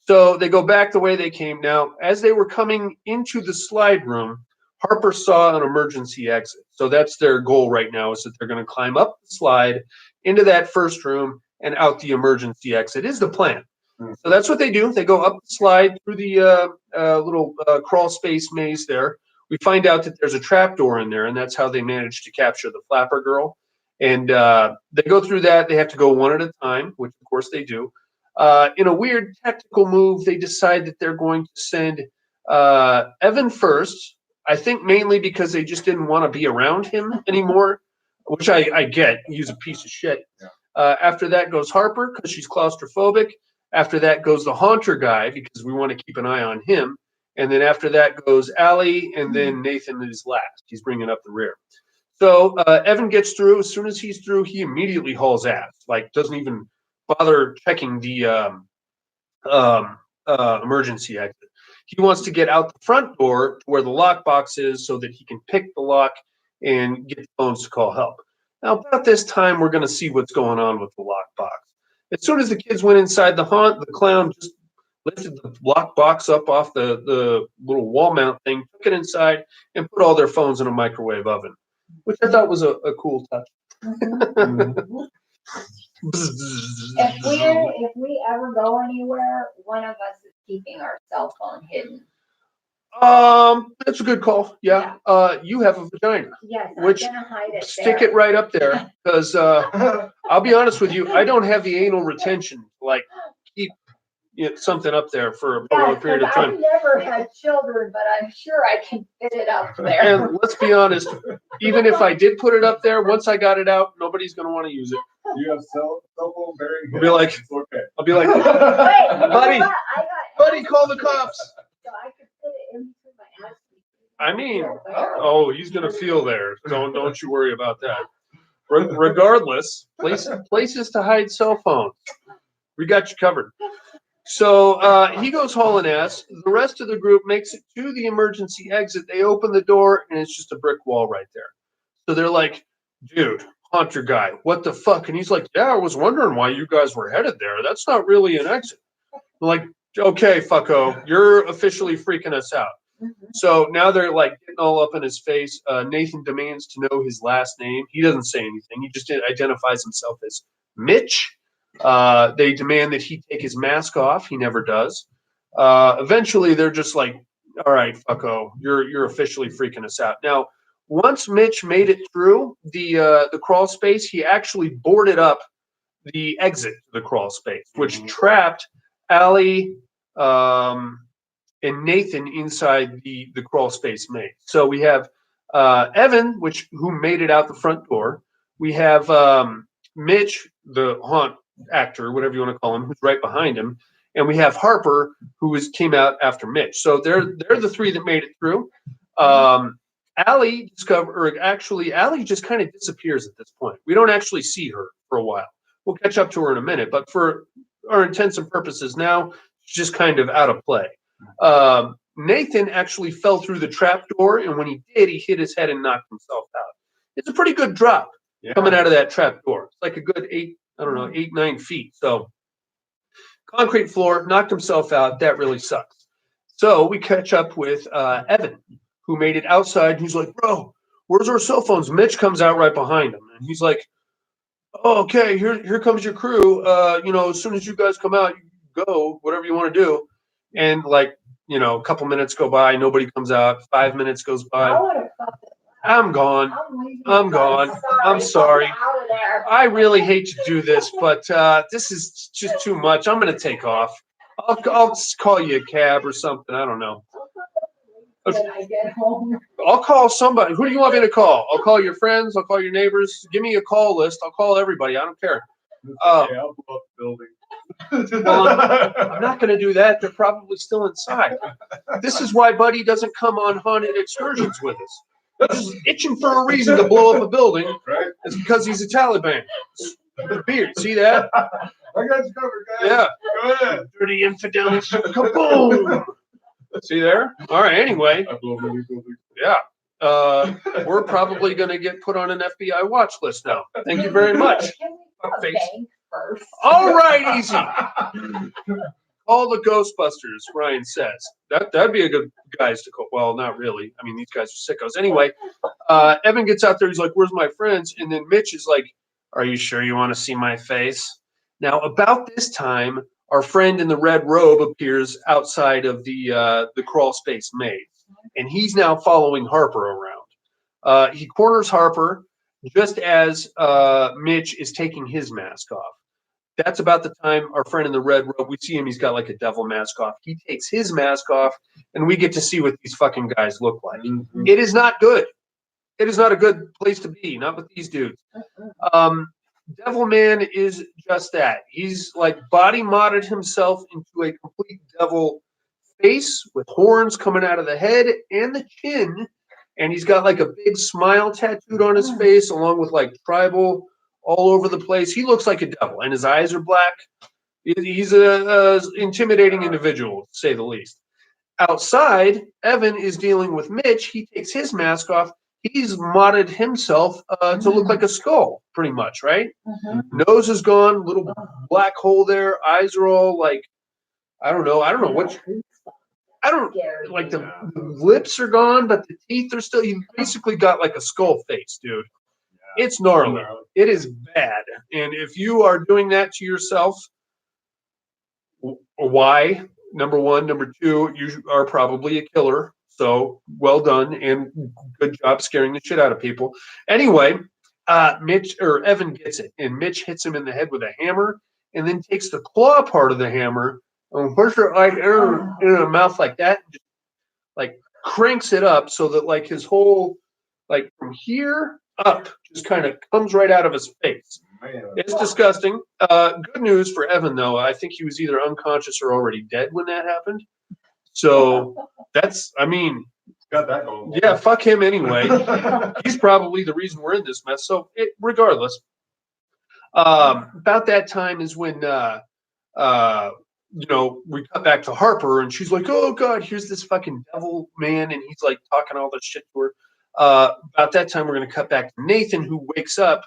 So they go back the way they came. Now, as they were coming into the slide room, Harper saw an emergency exit. So that's their goal right now, is that they're going to climb up the slide into that first room and out the emergency exit is the plan. So that's what they do. They go up the slide through the little crawl space maze there. We find out that there's a trap door in there, and that's how they managed to capture the Flapper Girl. And they go through that. They have to go one at a time, which of course they do. In a weird tactical move, they decide that they're going to send Evan first. I think mainly because they just didn't want to be around him anymore, which I get. He's a piece of shit. Yeah. After that goes Harper because she's claustrophobic. After that goes the Haunter guy because we want to keep an eye on him. And then after that goes Allie, and then Nathan is last. He's bringing up the rear. So Evan gets through. As soon as he's through, he immediately hauls ass. Like, doesn't even bother checking the emergency exit. He wants to get out the front door to where the lockbox is so that he can pick the lock and get the phones to call help. Now, about this time, we're going to see what's going on with the lockbox. As soon as the kids went inside the haunt, the clown just lifted the lockbox up off the little wall mount thing, took it inside, and put all their phones in a microwave oven, which I thought was a cool touch. If we ever go anywhere, one of us is keeping our cell phone hidden. That's a good call. Yeah. You have a vagina. Yes, Which, I'm gonna hide it stick there. it right up there, because I'll be honest with you, I don't have the anal retention. Like, keep something up there for a prolonged period of I've time. never had children, but I'm sure I can fit it up there. And let's be honest, even if I did put it up there, once I got it out, nobody's going to want to use it. You have cell phone very I'll be like, it's okay. Wait, Buddy, buddy, call the cops. So I could fit it in between my ass. I mean, oh, he's going to feel there. Don't you worry about that. Regardless, places to hide cell phones. We got you covered. So he goes hauling ass. The rest of the group makes it to the emergency exit. They open the door, and it's just a brick wall right there. So they're like, dude, Haunter guy, what the fuck? And he's like, yeah, I was wondering why you guys were headed there. That's not really an exit. I'm like, okay, fucko, you're officially freaking us out. Mm-hmm. So now they're like getting all up in his face. Nathan demands to know his last name. He doesn't say anything. He just identifies himself as Mitch. They demand that he take his mask off. He never does. Eventually, they're just like, all right, fucko, you're officially freaking us out. Now, once Mitch made it through the crawl space, he actually boarded up the exit to the crawl space, which trapped Allie and Nathan inside the crawl space maze. So we have Evan, who made it out the front door. We have Mitch, the haunt actor, whatever you want to call him, who's right behind him, and we have Harper, who came out after Mitch. So they're the three that made it through. Allie Allie just kind of disappears at this point. We don't actually see her for a while. We'll catch up to her in a minute, but for our intents and purposes now, she's just kind of out of play. Nathan actually fell through the trap door, and when he did, he hit his head and knocked himself out. It's a pretty good drop coming out of that trap door. It's like a good 8-9 feet. So concrete floor, knocked himself out. That really sucks. So we catch up with Evan, who made it outside. He's like, bro, where's our cell phones? Mitch comes out right behind him, and he's like, oh, okay, here comes your crew. As soon as you guys come out, go, whatever you want to do. And like, you know, a couple minutes go by, nobody comes out. 5 minutes goes I by. would have thought that. I'm gone. leaving. I'm gone. I'm sorry. Out of there. I really hate to do this, but this is just too much. I'm going to take off. I'll call you a cab or something. I don't know. When I get home. I'll call somebody. Who do you want me to call? I'll call your friends. I'll call your neighbors. Give me a call list. I'll call everybody. I don't care. I'll blow up the building. Well, I'm not going to do that. They're probably still inside. This is why Buddy doesn't come on haunted excursions with us. He's just itching for a reason to blow up a building. Right? It's because he's a Taliban. The beard. See that? I got you covered, guys. Yeah. Go ahead. Dirty infidels. Kaboom. See there? All right. Anyway. I blow many buildings. Yeah. We're probably going to get put on an FBI watch list now. Thank you very much. Can we go Face. bank first? All right, easy. Call the Ghostbusters, Ryan says. That'd be a good guys to call. Well, not really. I mean, these guys are sickos. Anyway, Evan gets out there. He's like, where's my friends? And then Mitch is like, are you sure you want to see my face? Now, about this time, our friend in the red robe appears outside of the crawl space maze. And he's now following Harper around. He corners Harper just as Mitch is taking his mask off. That's about the time our friend in the red robe, we see him, he's got like a devil mask off. He takes his mask off, and we get to see what these fucking guys look like. Mm-hmm. It is not good. It is not a good place to be, not with these dudes. Devil Man is just that. He's like body modded himself into a complete devil face with horns coming out of the head and the chin, and he's got like a big smile tattooed on his face along with like tribal all over the place. He looks like a devil, and his eyes are black. He's a intimidating individual, to say the least. Outside, Evan is dealing with Mitch. He takes his mask off. He's modded himself to look like a skull, pretty much, right? Nose is gone, little black hole there. Eyes are all like, I don't know what. I don't like the lips are gone, but the teeth are still. You basically got like a skull face, dude. It's gnarly. It is bad. And if you are doing that to yourself, why? Number one. Number two, you are probably a killer. So well done and good job scaring the shit out of people. Anyway, Evan gets it, and Mitch hits him in the head with a hammer, and then takes the claw part of the hammer and pushes it like in a mouth like that, just, like cranks it up so that like his whole like from here up just kind of comes right out of his face. Man. It's disgusting. Good news for Evan though. I think he was either unconscious or already dead when that happened. So that's, I mean, Got that going. yeah, fuck him anyway. He's probably the reason we're in this mess. So regardless, about that time is when, you know, we cut back to Harper and she's like, oh God, here's this fucking devil man. And he's like talking all this shit to her. About that time, we're going to cut back to Nathan, who wakes up.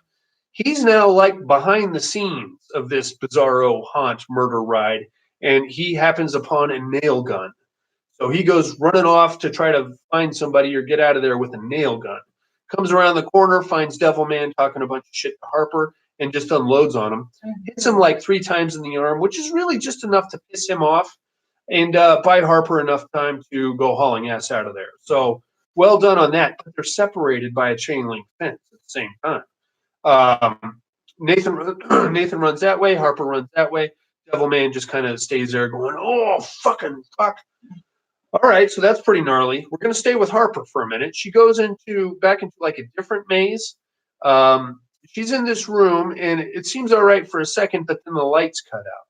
He's now like behind the scenes of this bizarro haunt murder ride. And he happens upon a nail gun. So he goes running off to try to find somebody or get out of there with a nail gun. Comes around the corner, finds Devil Man talking a bunch of shit to Harper, and just unloads on him. Hits him like 3 times in the arm, which is really just enough to piss him off and buy Harper enough time to go hauling ass out of there. So well done on that. But they're separated by a chain link fence at the same time. Nathan runs that way. Harper runs that way. Devil Man just kind of stays there going, oh, fucking fuck. All right, so that's pretty gnarly. We're going to stay with Harper for a minute. She goes back into like a different maze. She's in this room, and it seems all right for a second, but then the lights cut out.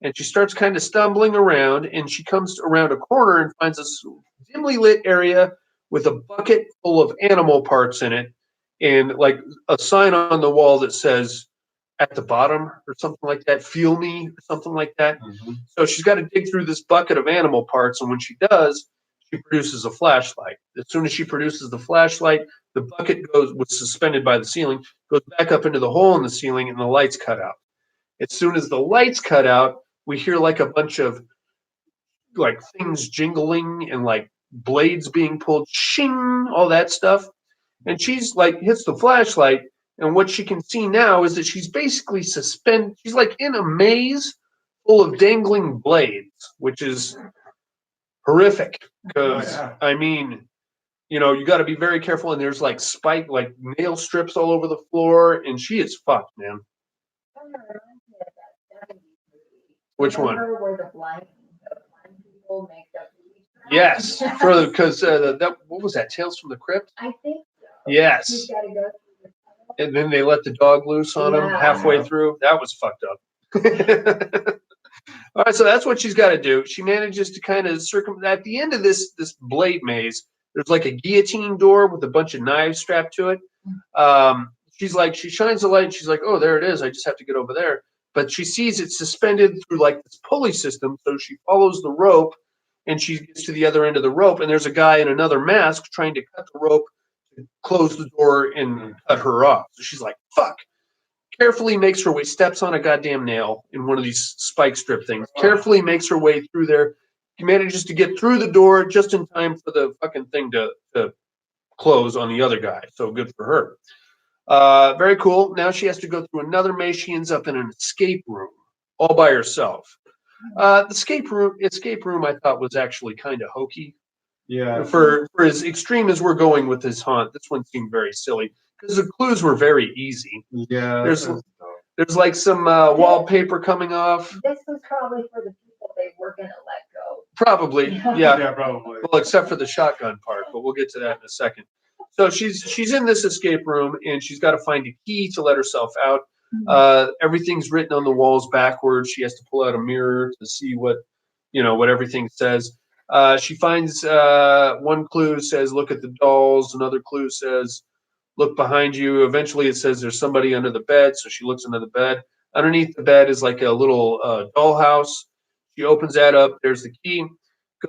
And she starts kind of stumbling around, and she comes around a corner and finds this dimly lit area with a bucket full of animal parts in it, and like a sign on the wall that says, at the bottom or something like that, feel me or something like that. So she's got to dig through this bucket of animal parts, and when she does, she produces a flashlight. As soon as she produces the flashlight, the bucket was suspended by the ceiling, goes back up into the hole in the ceiling, and the lights cut out. As soon as the lights cut out, we hear like a bunch of like things jingling and like blades being pulled, shing, all that stuff. And she's like hits the flashlight. And what she can see now is that she's basically suspended. She's like in a maze full of dangling blades, which is horrific. Because I mean, you know, you got to be very careful. And there's like nail strips all over the floor, and she is fucked, man. Which one? Remember where the blind people make the Yes, because that what was that? Tales from the Crypt. I think so. Yes. He's got to go through the tunnel. And then they let the dog loose on him Yeah. halfway through. That was fucked up. All right, so that's what she's got to do. She manages to kind of at the end of this blade maze. There's like a guillotine door with a bunch of knives strapped to it. She shines the light and she's like, oh, there it is. I just have to get over there. But she sees it suspended through like this pulley system. So she follows the rope and she gets to the other end of the rope. And there's a guy in another mask trying to cut the rope, to close the door and cut her off. So she's like, fuck. Carefully makes her way, steps on a goddamn nail in one of these spike strip things. Carefully makes her way through there. She manages to get through the door just in time for the fucking thing to close on the other guy. So good for her. Very cool. Now she has to go through another maze. She ends up in an escape room all by herself. The escape room I thought was actually kind of hokey. Yeah. For as extreme as we're going with this haunt, this one seemed very silly because the clues were very easy. Yeah. There's like some wallpaper coming off. This was probably for the people they were going to let go. Probably, yeah. Yeah, probably. Well, except for the shotgun part, but we'll get to that in a second. So she's in this escape room and she's got to find a key to let herself out. Everything's written on the walls backwards. She has to pull out a mirror to see what everything says. She finds one clue says, look at the dolls. Another clue says, look behind you. Eventually it says there's somebody under the bed. So she looks under the bed. Underneath the bed is like a little dollhouse. She opens that up. There's the key.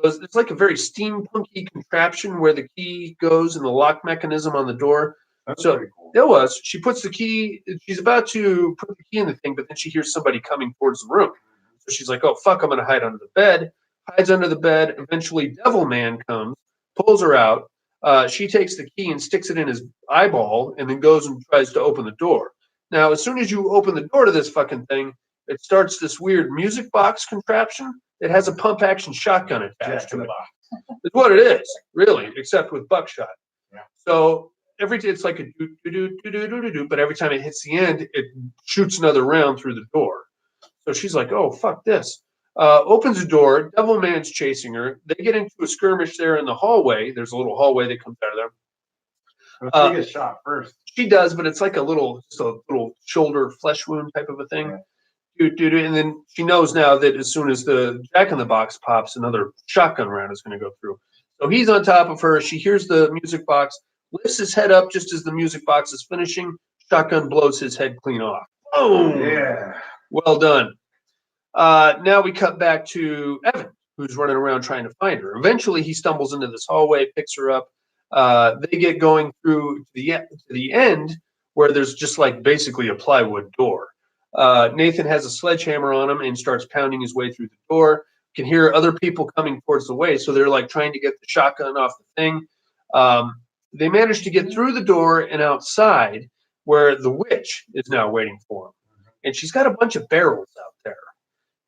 It's like a very steampunky contraption where the key goes and the lock mechanism on the door. That's So pretty cool. it was. She puts the key. She's about to put the key in the thing, but then she hears somebody coming towards the room. So she's like, "Oh fuck! I'm gonna hide under the bed." Hides under the bed. Eventually, Devil Man comes, pulls her out. She takes the key and sticks it in his eyeball, and then goes and tries to open the door. Now, as soon as you open the door to this fucking thing, it starts this weird music box contraption. It has a pump action shotgun attached to it. It's what it is, really, except with buckshot. Yeah. So it's like a do, but every time it hits the end, it shoots another round through the door. So she's like, "Oh fuck this!" Opens the door. Devil Man's chasing her. They get into a skirmish there in the hallway. There's a little hallway that comes out of there. She gets shot first. She does, but it's like just a little shoulder flesh wound type of a thing. Yeah. And then she knows now that as soon as the Jack in the Box pops, another shotgun round is going to go through. So he's on top of her. She hears the music box, lifts his head up just as the music box is finishing. Shotgun blows his head clean off. Boom! Yeah. Well done. Now we cut back to Evan, who's running around trying to find her. Eventually, he stumbles into this hallway, picks her up. They get going through to the end where there's just like basically a plywood door. Nathan has a sledgehammer on him and starts pounding his way through the door. You can hear other people coming towards the way, so they're like trying to get the shotgun off the thing. They manage to get through the door and outside where the witch is now waiting for them. And she's got a bunch of barrels out there.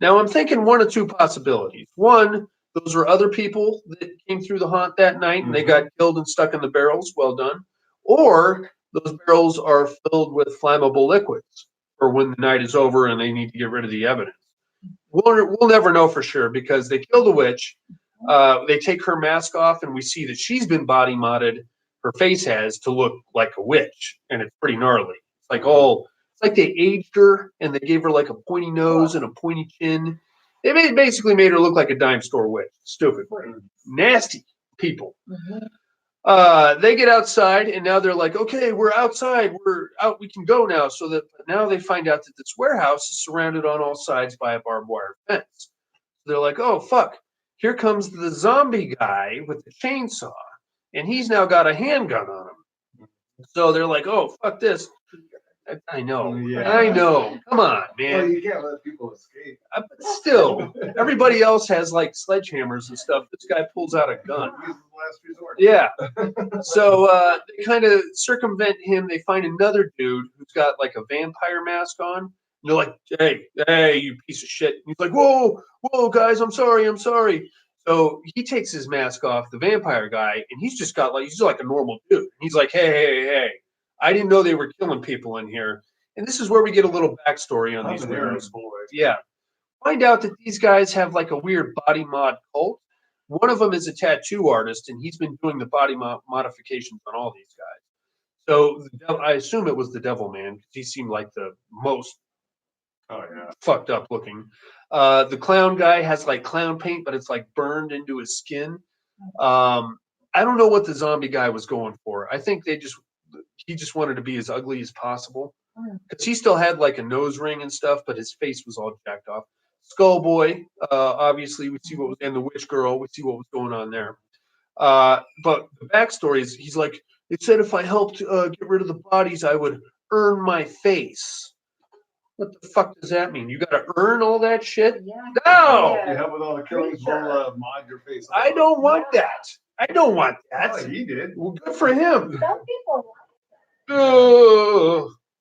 Now I'm thinking one of two possibilities. One, those were other people that came through the haunt that night and they got killed and stuck in the barrels. Well done. Or those barrels are filled with flammable liquids for when the night is over and they need to get rid of the evidence. We'll never know for sure because they kill the witch. They take her mask off and we see that she's been body modded. Her face has to look like a witch and it's pretty gnarly. It's like they aged her and they gave her like a pointy nose and a pointy chin. They basically made her look like a dime store witch. Stupid. Nasty people. They get outside and now they're like, okay, we're outside. We're out. We can go now. So that now they find out that this warehouse is surrounded on all sides by a barbed wire fence. They're like, oh, fuck. Here comes the zombie guy with the chainsaw. And he's now got a handgun on him. So they're like, oh, fuck this. I know. Yeah. I know. Come on, man. Well, you can't let people escape. But still, everybody else has like sledgehammers and stuff. This guy pulls out a gun. Use the last resort. Yeah. So they kind of circumvent him. They find another dude who's got like a vampire mask on. they're like, hey, you piece of shit. And he's like, whoa, guys, I'm sorry. So he takes his mask off, the vampire guy, and he's just like a normal dude. He's like, hey, I didn't know they were killing people in here. And this is where we get a little backstory on these weirdos. Yeah. Find out that these guys have like a weird body mod cult. One of them is a tattoo artist, and he's been doing the body modifications on all these guys. So I assume it was the Devil Man because he seemed like the most fucked up looking. The clown guy has like clown paint, but it's like burned into his skin. I don't know what the zombie guy was going for. I think he just wanted to be as ugly as possible because he still had like a nose ring and stuff, but his face was all jacked off. Skullboy, obviously, we see what was in the Witch Girl. We see what was going on there. But the backstory is he's like, it said if I helped get rid of the bodies, I would earn my face. What the fuck does that mean? You got to earn all that shit? Yeah. No! You help with all the killings, we'll mod your face. I don't want that. I don't want that. Oh, he did. Well, good for him. Some people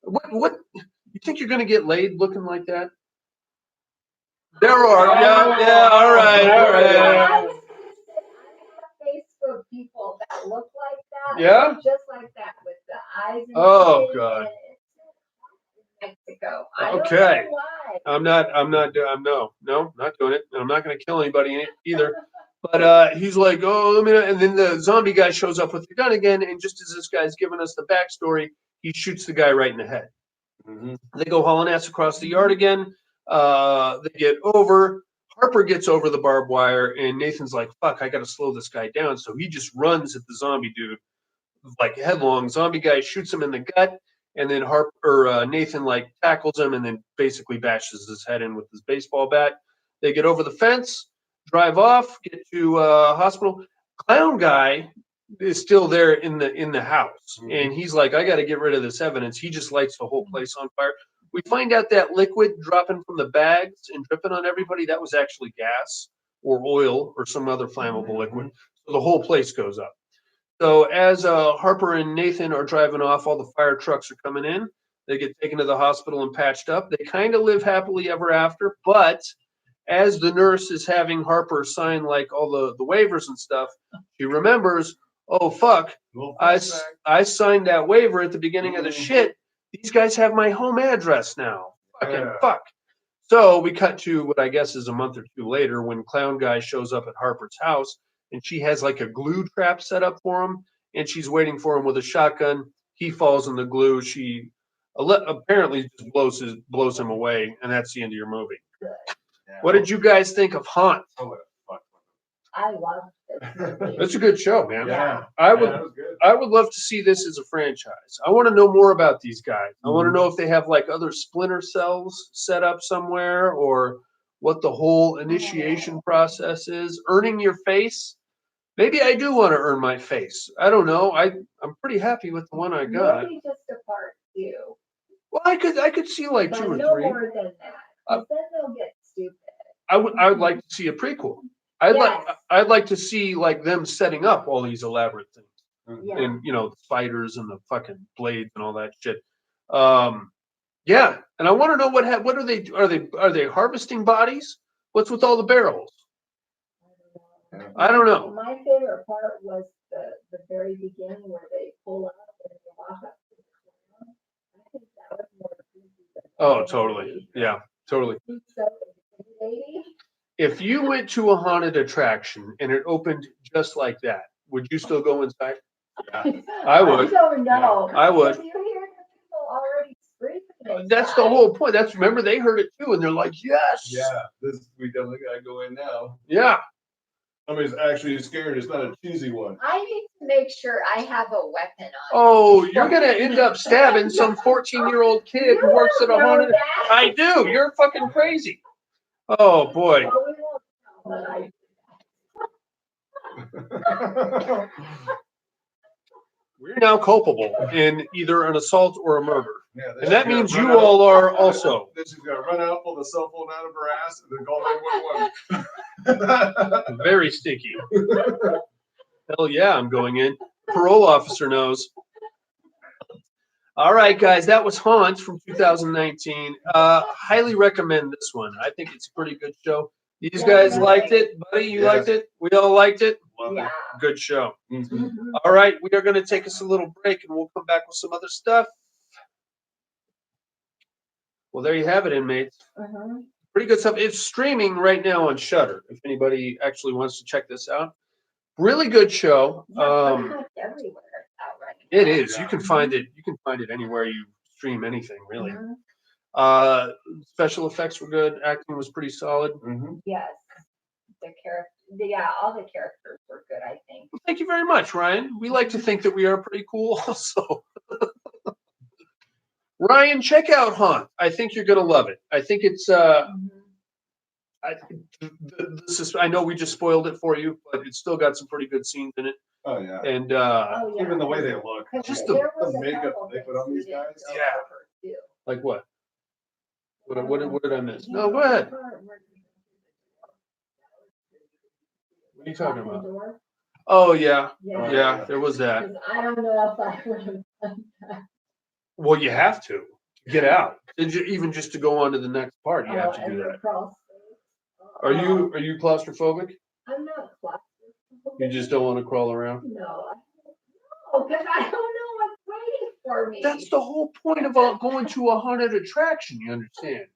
What? You think you're going to get laid looking like that? There are. Yeah, all right. I have Facebook people that look like that. Yeah? Just like that with the eyes and Oh, the God. Mexico. Okay. I don't know why. I'm not doing it. I'm not going to kill anybody either. But he's like, oh, let me. And then the zombie guy shows up with the gun again. And just as this guy's giving us the backstory, he shoots the guy right in the head. Mm-hmm. They go hauling ass across the yard again. They get over. Harper gets over the barbed wire, and Nathan's like, fuck, I got to slow this guy down. So he just runs at the zombie dude, like headlong. Zombie guy shoots him in the gut, and then Nathan like tackles him and then basically bashes his head in with his baseball bat. They get over the fence, drive off, get to hospital. Clown guy is still there in the house, and he's like, I got to get rid of this evidence. He just lights the whole place on fire. We find out that liquid dropping from the bags and dripping on everybody, that was actually gas or oil or some other flammable liquid. So the whole place goes up. So as Harper and Nathan are driving off, all the fire trucks are coming in. They get taken to the hospital and patched up. They kind of live happily ever after, but as the nurse is having Harper sign like all the waivers and stuff, she remembers, oh, fuck, I signed that waiver at the beginning of the shit. These guys have my home address now. Fucking fuck. So we cut to what I guess is a month or two later when Clown Guy shows up at Harper's house, and she has like a glue trap set up for him, and she's waiting for him with a shotgun. He falls in the glue. She apparently just blows him away, and that's the end of your movie. Yeah. What did you guys think of Haunt? I love this. That's a good show, man. Yeah. I that was good. would love to see this as a franchise. I want to know more about these guys. I want to know if they have like other Splinter Cells set up somewhere, or what the whole initiation process is. Earning your face. Maybe I do want to earn my face. I don't know. I'm pretty happy with the one I got. Maybe just a part 2. Well, I could see like But 2 or no 3. more than that. 'Cause then they'll get stupid. I would like to see a prequel. I'd like to see like them setting up all these elaborate things. Yeah. And the spiders and the fucking blades and all that shit. Yeah, and I want to know what are they harvesting bodies? What's with all the barrels? I don't know. My favorite part was the very beginning where they pull up and they walk up to the ground. I think that was more creepy than Oh, totally. Yeah, totally. So intimidating. If you went to a haunted attraction and it opened just like that, would you still go inside? I would. I don't know. I would. Because you hear the people already screaming. That's the whole point. Remember they heard it too, and they're like, yes. Yeah, we definitely gotta go in now. Yeah. Somebody's actually scared. It's not a cheesy one. I need to make sure I have a weapon on. Oh, you're gonna end up stabbing some 14-year-old kid who works at a haunted. I do. You're fucking crazy. Oh boy. Well, we won't know, but We're now culpable in either an assault or a murder. Yeah, And that means you all are also. Then she's gonna run out, pull the cell phone out of her ass, and then call 911. Very stinky. Hell yeah, I'm going in. Parole officer knows. All right, guys, that was Haunt from 2019. Highly recommend this one. I think it's a pretty good show. These guys liked it. Buddy, you liked it? We all liked it? Yeah. Good show. Mhm. Mhm. All right, we are going to take us a little break and we'll come back with some other stuff. Well, there you have it, inmates. Mhm. Pretty good stuff. It's streaming right now on Shudder. If anybody actually wants to check this out, really good show. Yeah, pretty much everywhere it's out right now. It is. You Yeah. can find it. You can find it anywhere you stream anything, really. Mhm. Special effects were good. Acting was pretty solid. Mhm. Yes. The character, yeah, all the characters were good, I think. Well, thank you very much, Ryan. We like to think that we are pretty cool, also. Ryan, check out Haunt. I think you're gonna love it. I think it's. Mhm. I know we just spoiled it for you, but it's still got some pretty good scenes in it. Oh yeah. And Oh, yeah. Even the way they look. 'Cause just there was the a makeup couple they put things on these we didn't guys. go Yeah. over, too. like what? What did I miss? No, go ahead. What are you talking about? Door. Oh yeah, Yeah. yeah. There was that. 'Cause I don't know if I would have done that. Well, you have to get out. Even just to go on to the next part, you have to and do the that. crawl space. Are you claustrophobic? I'm not claustrophobic. You just don't want to crawl around? No, because I don't know what's waiting for me. That's the whole point of going to a haunted attraction. You understand?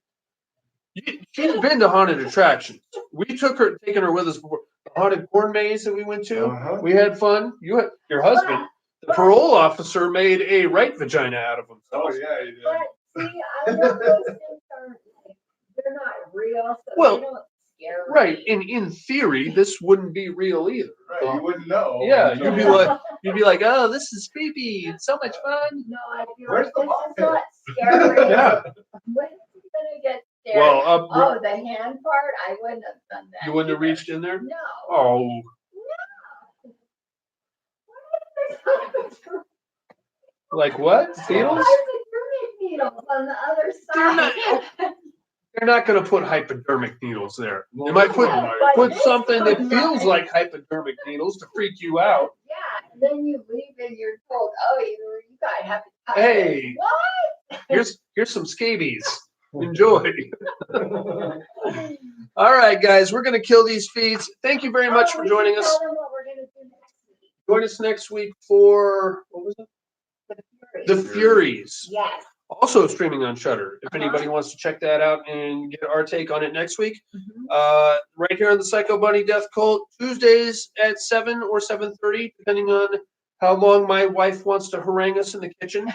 She's been to haunted attractions. We taken her with us before. The haunted corn maze that we went to. Uh-huh. We had fun. Your husband, the parole officer, made a right vagina out of himself. Oh yeah, you did. But see, I know those things aren't like, they're not real, so Well, they don't scare Right. me. In theory, this wouldn't be real either. Right, you wouldn't know. Yeah, until- you'd be like, oh, this is creepy. It's so much fun. No, I feel Where's like the this is bucket? not scary. Yeah. When is he gonna get scared? Well, Oh, the hand part, I wouldn't have done that. you wouldn't have either. reached in there. No. Oh, like what? Why Beetles? is it Kermit needles on the other They're side? They're not going to put hypodermic needles there. They might Yeah, but put this something that one feels might. like hypodermic needles to freak you out. Yeah, and then you leave and you're told, oh, you gotta have to cut Hey. this. What? Here's some scabies. Enjoy. All right, guys, we're going to kill these feeds. Thank you very much for we joining should us. tell them what we're gonna do next week. Join us next week for what was it? The The Furies. Furies. Yes. Also streaming on Shudder. If Uh-huh. anybody wants to check that out and get our take on it next week, Mhm. right here on the Psycho Bunny Death Cult, Tuesdays at 7 or 7:30, depending on how long my wife wants to harangue us in the kitchen.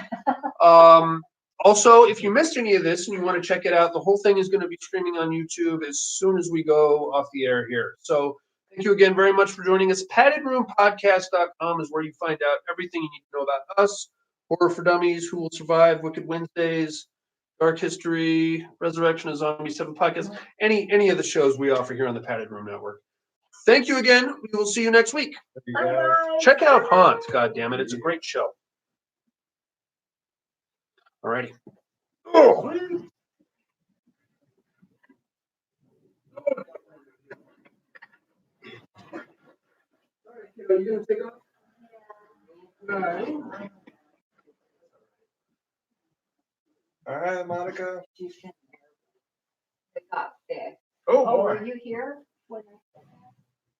Also, if you missed any of this and you want to check it out, the whole thing is going to be streaming on YouTube as soon as we go off the air here. So thank you again very much for joining us. PaddedRoomPodcast.com is where you find out everything you need to know about us, Horror for Dummies, Who Will Survive, Wicked Wednesdays, Dark History, Resurrection of Zombie 7 Podcast, any of the shows we offer here on the Padded Room Network. Thank you again. We will see you next week. You guys- Bye-bye. Check out Haunt, goddammit. It's a great show. Alrighty. Oh. Are you gonna take off? All right, Monica. It got fixed. Oh, Oh, boy. were you here? when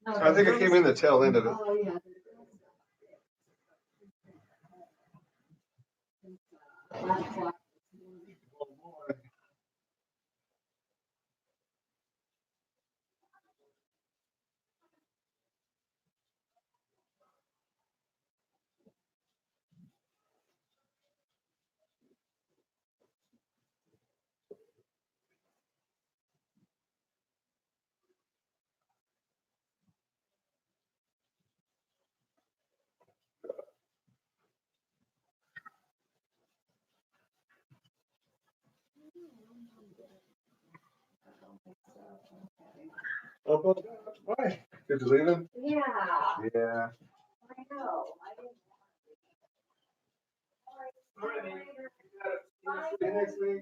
No, I think I came in the tail end of it. Oh, yeah. Last one. Oh, why? Did you leave him? Yeah, Yeah. I know. I didn't want to. All right. See you next week.